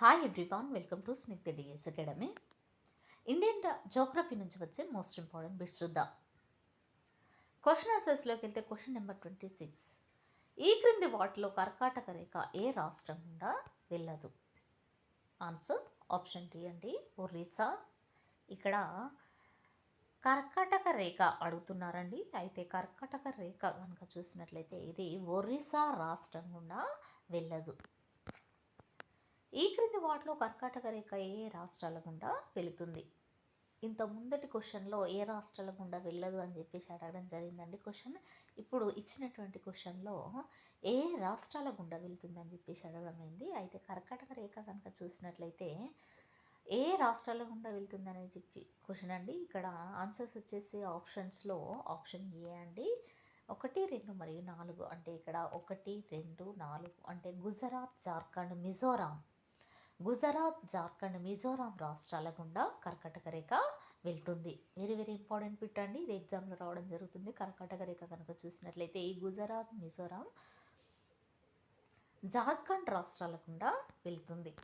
Hi everyone, welcome to Snigdha DS academy. Indian geography నుంచి వచ్చే most important bits చూద్దాం. Question ఆన్సర్స్లోకి వెళ్తే క్వశ్చన్ నెంబర్ 26. ఈ క్రింది వాటిలో కర్కాటక రేఖ ఏ రాష్ట్రం గుండా వెళ్ళదు? ఆన్సర్ ఆప్షన్ డి అండి, ఒరిస్సా. ఇక్కడ కర్కాటక రేఖ అడుగుతున్నారండి. అయితే కర్కాటక రేఖ కనుక చూసినట్లయితే ఇది ఒరిస్సా రాష్ట్రం గుండా వెళ్ళదు. ఈ క్రింది వాటిలో కర్కాటక రేఖ ఏ రాష్ట్రాల గుండా వెళుతుంది? ఇంత ముందటి క్వశ్చన్లో ఏ రాష్ట్రాల గుండా వెళ్ళదు అని చెప్పేసి అడగడం జరిగిందండి క్వశ్చన్. ఇప్పుడు ఇచ్చినటువంటి క్వశ్చన్లో ఏ రాష్ట్రాల గుండా వెళ్తుందని చెప్పేసి అడగడం అయింది. అయితే కర్కాటక రేఖ కనుక చూసినట్లయితే ఏ రాష్ట్రాల గుండా వెళ్తుందని చెప్పి క్వశ్చన్ అండి. ఇక్కడ ఆన్సర్స్ వచ్చేసి ఆప్షన్స్లో ఆప్షన్ ఏ అండి, 1, 2 మరియు 4. అంటే ఇక్కడ 1, 2, 4 అంటే గుజరాత్, జార్ఖండ్, మిజోరాం. గుజరాత్, జార్ఖండ్, మిజోరాం రాష్ట్రాల గుండా కర్కాటక రేఖ వెళ్తుంది. వెరీ వెరీ ఇంపార్టెంట్ బిట్ అండి, ఇది ఎగ్జామ్లో రావడం జరుగుతుంది. కర్కాటక రేఖ కనుక చూసినట్లయితే ఈ గుజరాత్, మిజోరాం, జార్ఖండ్ రాష్ట్రాల గుండా వెళ్తుంది.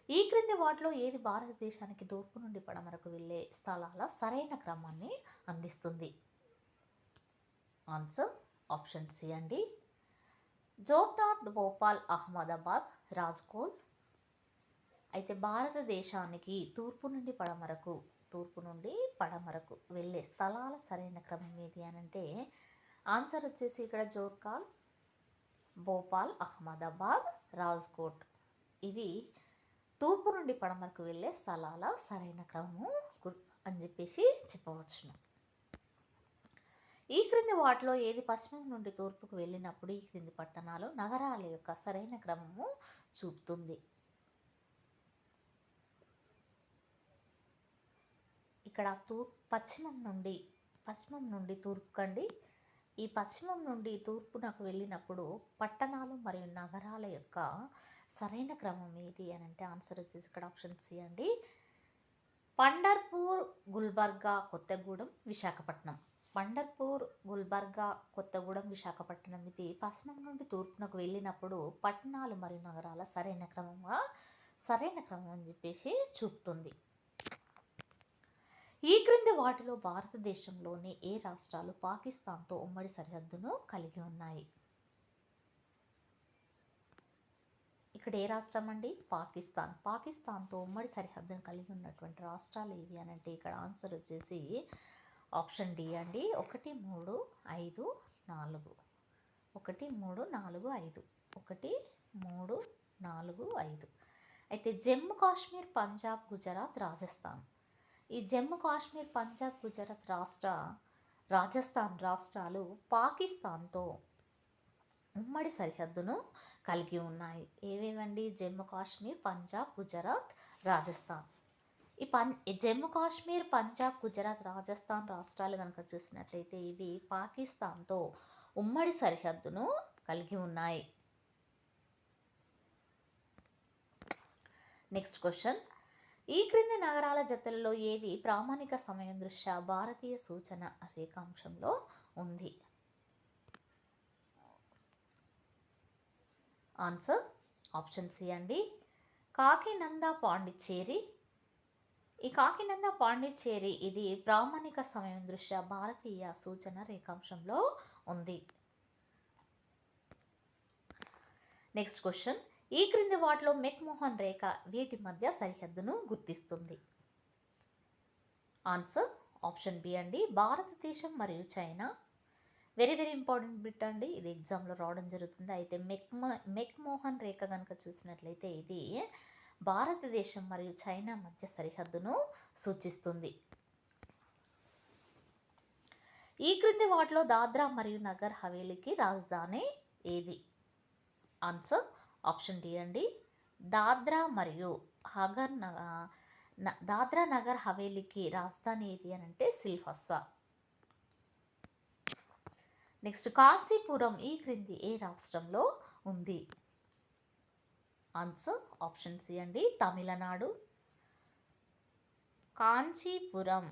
ఈ క్రింది వాటిలో ఏది భారతదేశానికి తూర్పు నుండి పడమరకు వెళ్ళే స్థలాల సరైన క్రమాన్ని అందిస్తుంది? ఆన్సర్ ఆప్షన్ సి అండి, జోర్డాట్, భోపాల్, అహ్మదాబాద్, రాజ్కోట్. అయితే భారతదేశానికి తూర్పు నుండి పడమరకు వెళ్ళే స్థలాల సరైన క్రమం ఏది అని అంటే ఆన్సర్ వచ్చేసి ఇక్కడ జోర్కాల్, భోపాల్, అహ్మదాబాద్, రాజ్కోట్. ఇవి తూర్పు నుండి పడమరకు వెళ్ళే స్థలాల సరైన క్రమము అని చెప్పేసి చెప్పవచ్చును. ఈ క్రింది వాటిలో ఏది పశ్చిమం నుండి తూర్పుకు వెళ్ళినప్పుడు ఈ క్రింది పట్టణాలు, నగరాల యొక్క సరైన క్రమము చూపుతుంది? ఇక్కడ పశ్చిమం నుండి తూర్పు కండి. ఈ పశ్చిమం నుండి తూర్పునకు వెళ్ళినప్పుడు పట్టణాలు మరియు నగరాల యొక్క సరైన క్రమం ఏది అని అంటే ఆన్సర్ వచ్చేసి ఇక్కడ ఆప్షన్ సి అండి, పండర్పూర్, గుల్బర్గా, కొత్తగూడెం, విశాఖపట్నం. పండర్పూర్, గుల్బర్గా, కొత్తగూడెం, విశాఖపట్నం ఇది పశ్చిమం నుండి తూర్పునకు వెళ్ళినప్పుడు పట్టణాలు మరియు నగరాల సరైన క్రమం అని చెప్పేసి చూపుతుంది. ఈ క్రింది వాటిలో భారతదేశంలోని ఏ రాష్ట్రాలు పాకిస్తాన్తో ఉమ్మడి సరిహద్దును కలిగి ఉన్నాయి? ఇక్కడ ఏ రాష్ట్రం అండి? పాకిస్తాన్తో ఉమ్మడి సరిహద్దును కలిగి ఉన్నటువంటి రాష్ట్రాలు ఏవి అని అంటే ఇక్కడ ఆన్సర్ వచ్చేసి ఆప్షన్ డి అండి, 1, 3, 5, 4. 1, 3, 4, 5. 1, 3, 4, 5. అయితే జమ్మూ కాశ్మీర్, పంజాబ్, గుజరాత్, రాజస్థాన్. ఈ జమ్మూ కాశ్మీర్, పంజాబ్, గుజరాత్, రాజస్థాన్ రాష్ట్రాలు పాకిస్తాన్తో ఉమ్మడి సరిహద్దును కలిగి ఉన్నాయి. ఏవేవండి? జమ్మూ కాశ్మీర్, పంజాబ్, గుజరాత్, రాజస్థాన్. ఈ జమ్మూ కాశ్మీర్, పంజాబ్, గుజరాత్, రాజస్థాన్ రాష్ట్రాలు కనుక చూసినట్లయితే ఇవి పాకిస్తాన్తో ఉమ్మడి సరిహద్దును కలిగి ఉన్నాయి. నెక్స్ట్ క్వశ్చన్, ఈ క్రింది నగరాల జతలలో ఏది ప్రామాణిక సమయం దృష్ట్యా భారతీయ సూచన రేఖాంశంలో ఉంది? ఆన్సర్ ఆప్షన్ సి అండి, కాకినంద, పాండిచ్చేరి. ఈ కాకినంద, పాండిచ్చేరి ఇది ప్రామాణిక సమయం దృష్ట్యా భారతీయ సూచన రేఖాంశంలో ఉంది. నెక్స్ట్ క్వశ్చన్, ఈ క్రింది వాటిలో మెక్మోహన్ రేఖ వీటి మధ్య సరిహద్దును గుర్తిస్తుంది? ఆన్సర్ ఆప్షన్ బి అండి, భారతదేశం మరియు China. Very very important bit అండి, ఇది ఎగ్జామ్లో రావడం జరుగుతుంది. అయితే మెక్మోహన్ రేఖ కనుక చూసినట్లయితే ఇది భారతదేశం మరియు చైనా మధ్య సరిహద్దును సూచిస్తుంది. ఈ క్రింది వాటిలో దాద్రా మరియు నగర్ హవేలీకి రాజధాని ఏది? ఆన్సర్ ఆప్షన్ డి అండి, దాద్రా నగర్ హవేలీకి రాజధాని ఏది అని అంటే సిల్హస్సా. నెక్స్ట్, కాంచీపురం ఈ క్రింది ఏ రాష్ట్రంలో ఉంది? ఆన్సర్ ఆప్షన్ సి అండి, Tamil Nadu. Kanchipuram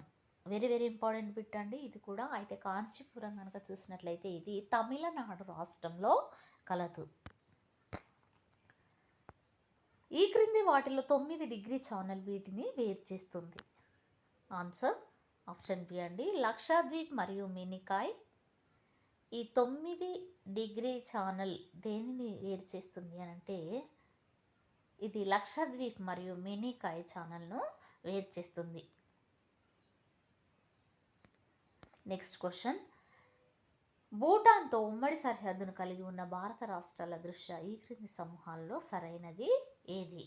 very very important bit అండి ఇది కూడా. అయితే కాంచీపురం కనుక చూసినట్లయితే ఇది తమిళనాడు రాష్ట్రంలో కలదు. ఈ క్రింది వాటిలో 9 డిగ్రీ ఛానల్ వీటిని వేరు చేస్తుంది. ఆన్సర్ ఆప్షన్ బి అండి, లక్షద్వీప్ మరియు మినికాయ్. ఈ 9 డిగ్రీ ఛానల్ దేనిని వేరు చేస్తుంది అని అంటే ఇది లక్షద్వీప్ మరియు మినికాయ్ ఛానల్ను వేరు చేస్తుంది. నెక్స్ట్ క్వశ్చన్, భూటాన్తో ఉమ్మడి సరిహద్దును కలిగి ఉన్న భారత రాష్ట్రాల దృష్ట్యా ఈ క్రింది సమూహాల్లో సరైనది ఏది?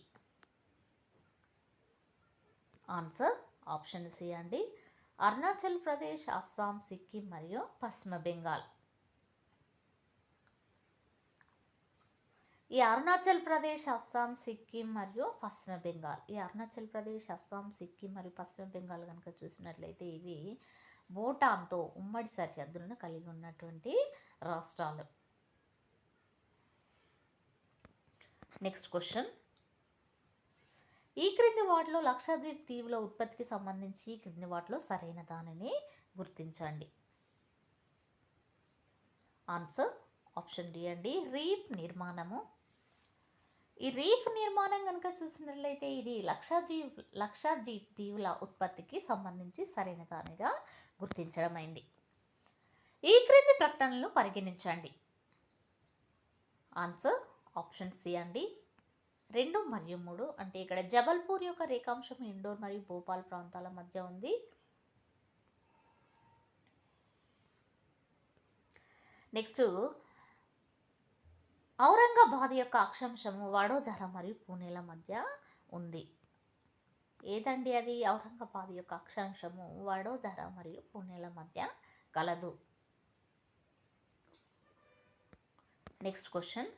ఆన్సర్ ఆప్షన్ సి అండి, అరుణాచల్ ప్రదేశ్, అస్సాం, సిక్కిం మరియు పశ్చిమ బెంగాల్. ఈ అరుణాచల్ ప్రదేశ్, అస్సాం, సిక్కిం మరియు పశ్చిమ బెంగాల్, ఈ అరుణాచల్ ప్రదేశ్, అస్సాం, సిక్కిం మరియు పశ్చిమ బెంగాల్ కనుక చూసినట్లయితే ఇవి భూటాన్తో ఉమ్మడి సరిహద్దులను కలిగి ఉన్నటువంటి రాష్ట్రాలు. నెక్స్ట్ క్వశ్చన్, ఈ క్రింది వాటిలో లక్షద్వీప్ దీవుల ఉత్పత్తికి సంబంధించి ఈ క్రింది వాటిలో సరైన దానిని గుర్తించండి. ఆన్సర్ ఆప్షన్ డి అండి, రీఫ్ నిర్మాణము. ఈ రీఫ్ నిర్మాణం కనుక చూసినట్లయితే ఇది లక్షద్వీప్ దీవుల ఉత్పత్తికి సంబంధించి సరైన దానిగా గుర్తించడమైంది. ఈ క్రింది ప్రకటనలు పరిగణించండి. ఆన్సర్ ఆప్షన్ సి అండి, 2 మరియు 3. అంటే ఇక్కడ జబల్పూర్ యొక్క రేఖాంశం ఇండోర్ మరియు భోపాల్ ప్రాంతాల మధ్య ఉంది. నెక్స్ట్, ఔరంగాబాద్ యొక్క అక్షాంశము వడోదర మరియు పూణేల మధ్య ఉంది. ఏదండి అది? ఔరంగాబాద్ యొక్క అక్షాంశము వడోదర మరియు పూణేల మధ్య కలదు. నెక్స్ట్ క్వశ్చన్,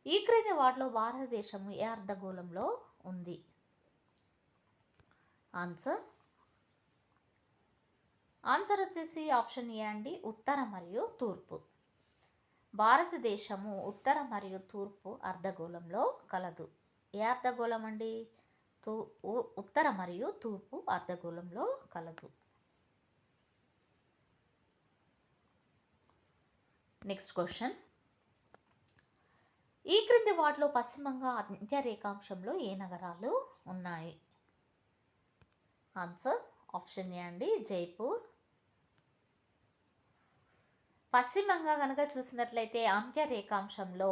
ఈ క్రింది వాటిలో భారతదేశము ఏ అర్ధగోళంలో ఉంది? ఆన్సర్ వచ్చేసి ఆప్షన్ ఏ అండి, ఉత్తర మరియు తూర్పు. భారతదేశము ఉత్తర మరియు తూర్పు అర్ధగోళంలో కలదు. ఏ అర్ధగోళం అండి? ఉత్తర మరియు తూర్పు అర్ధగోళంలో కలదు. నెక్స్ట్ క్వశ్చన్, ఈ క్రింది వాటిలో పశ్చిమంగా అంత్యరేఖాంశంలో ఏ నగరాలు ఉన్నాయి? ఆన్సర్ ఆప్షన్ ఏ అండి, జైపూర్. పశ్చిమంగా కనుక చూసినట్లయితే అంత్యరేఖాంశంలో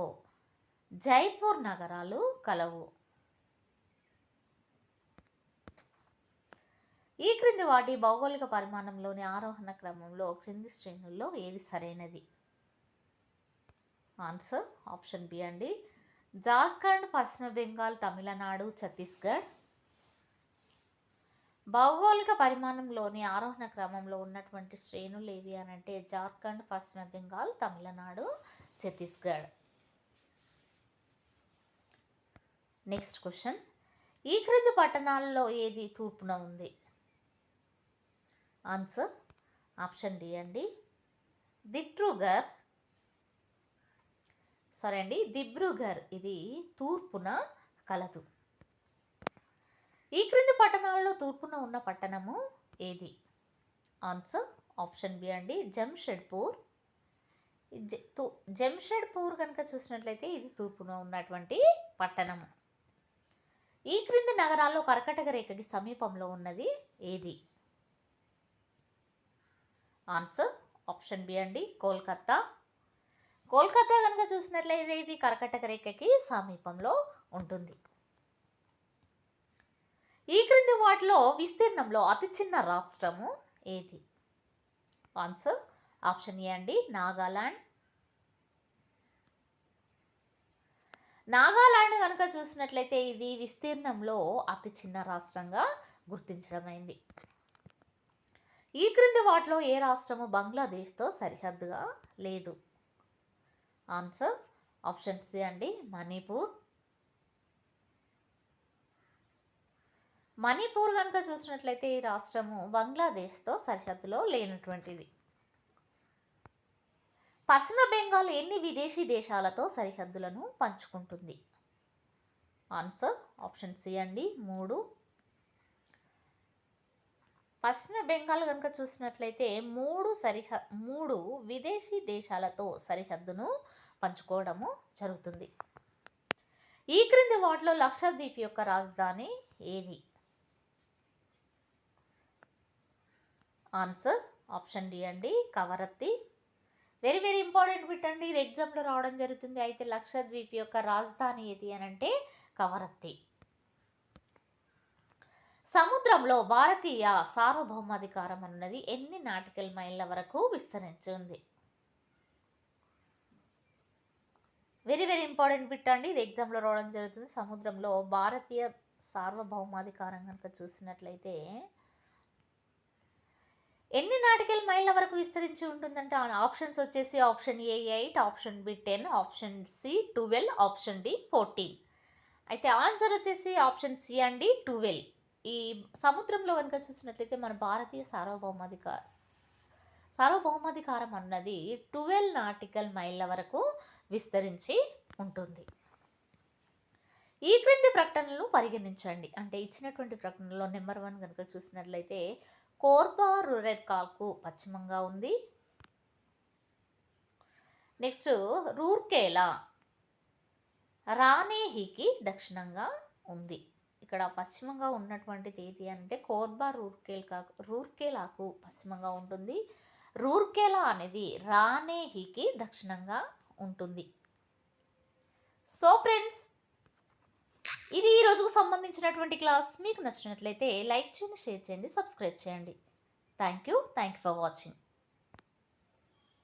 జైపూర్ నగరాలు కలవు. ఈ క్రింది వాటి భౌగోళిక పరిమాణంలోని ఆరోహణ క్రమంలో క్రింది శ్రేణుల్లో ఏది సరైనది? ఆన్సర్ ఆప్షన్ బి అండి, జార్ఖండ్, పశ్చిమ బెంగాల్, తమిళనాడు, ఛత్తీస్గఢ్. భౌగోళిక పరిమాణంలోని ఆరోహణ క్రమంలో ఉన్నటువంటి శ్రేణులు ఏవి అని అంటే జార్ఖండ్, పశ్చిమ బెంగాల్, తమిళనాడు, ఛత్తీస్గఢ్. నెక్స్ట్ క్వశ్చన్, ఈ క్రింది పట్టణాలలో ఏది తూర్పున ఉంది? ఆన్సర్ ఆప్షన్ డి అండి, దిబ్రూగర్ ఇది తూర్పున కలదు. ఈ క్రింది పట్టణాలలో తూర్పున ఉన్న పట్టణము ఏది? ఆన్సర్ ఆప్షన్ బి అండి, జంషెడ్పూర్. జంషెడ్పూర్ కనుక చూసినట్లయితే ఇది తూర్పున ఉన్నటువంటి పట్టణము. ఈ క్రింది నగరాల్లో కర్కటక రేఖకి సమీపంలో ఉన్నది ఏది? ఆన్సర్ ఆప్షన్ బి అండి, కోల్కతా. కోల్కతా కనుక చూసినట్లయితే ఇది కర్కటక రేఖకి సమీపంలో ఉంటుంది. ఈ క్రింది వాటిలో విస్తీర్ణంలో అతి చిన్న రాష్ట్రము ఏది? ఆన్సర్ ఆప్షన్ ఏ అండి, నాగాలాండ్. నాగాలాండ్ కనుక చూసినట్లయితే ఇది విస్తీర్ణంలో అతి చిన్న రాష్ట్రంగా గుర్తించడమైంది. ఈ క్రింది వాటిలో ఏ రాష్ట్రము బంగ్లాదేశ్తో సరిహద్దుగా లేదు? ఆన్సర్ ఆప్షన్ సి అండి, మణిపూర్. మణిపూర్ కనుక చూసినట్లయితే ఈ రాష్ట్రము బంగ్లాదేశ్తో సరిహద్దులో లేనటువంటిది. పశ్చిమ బెంగాల్ ఎన్ని విదేశీ దేశాలతో సరిహద్దులను పంచుకుంటుంది? ఆన్సర్ ఆప్షన్ సి అండి, 3. పశ్చిమ బెంగాల్ కనుక చూసినట్లయితే 3 విదేశీ దేశాలతో సరిహద్దును పంచుకోవడము జరుగుతుంది. ఈ క్రింది వాటిలో లక్షద్వీప్ యొక్క రాజధాని ఏది? ఆన్సర్ ఆప్షన్ డి అండి, Kavaratti. Very very important bit అండి, ఇది ఎగ్జామ్లో రావడం జరుగుతుంది. అయితే లక్షద్వీప్ యొక్క రాజధాని ఏది అని అంటే కవరత్తి. సముద్రంలో భారతీయ సార్వభౌమాధికారం అన్నది ఎన్ని నాటికల్ మైళ్ళ వరకు విస్తరించి ఉంది? వెరీ వెరీ ఇంపార్టెంట్ బిట్ అండి, ఇది ఎగ్జామ్లో రావడం జరుగుతుంది. సముద్రంలో భారతీయ సార్వభౌమాధికారం కనుక చూసినట్లయితే ఎన్ని నాటికల్ మైళ్ళ వరకు విస్తరించి ఉంటుందంటే ఆప్షన్స్ వచ్చేసి option A 8, option B 10, option C 12, option D 14. అయితే ఆన్సర్ వచ్చేసి ఆప్షన్ సి అండి, 12. ఈ సముద్రంలో కనుక చూసినట్లయితే మన భారతీయ సార్వభౌమాధికారం అన్నది 12 నాటికల్ మైళ్ళ వరకు విస్తరించి ఉంటుంది. ఈ క్రింది ప్రకటనలు పరిగణించండి. అంటే ఇచ్చినటువంటి ప్రకటనలో నెంబర్ 1 కనుక చూసినట్లయితే కోర్బా రూరెకాకు పశ్చిమంగా ఉంది. నెక్స్ట్ రూర్కేలా రానేహికి దక్షిణంగా ఉంది. ఇక్కడ పశ్చిమంగా ఉన్నటువంటి తేదీ అంటే కోర్బా రూర్కేలాకు పశ్చిమంగా ఉంటుంది. రూర్కేలా అనేది రానేహికి దక్షిణంగా ఉంటుంది. సో ఫ్రెండ్స్, ఇది ఈ రోజుకు సంబంధించినటువంటి క్లాస్. మీకు నచ్చినట్లయితే లైక్ చేయండి, షేర్ చేయండి, సబ్స్క్రైబ్ చేయండి. Thank you for watching.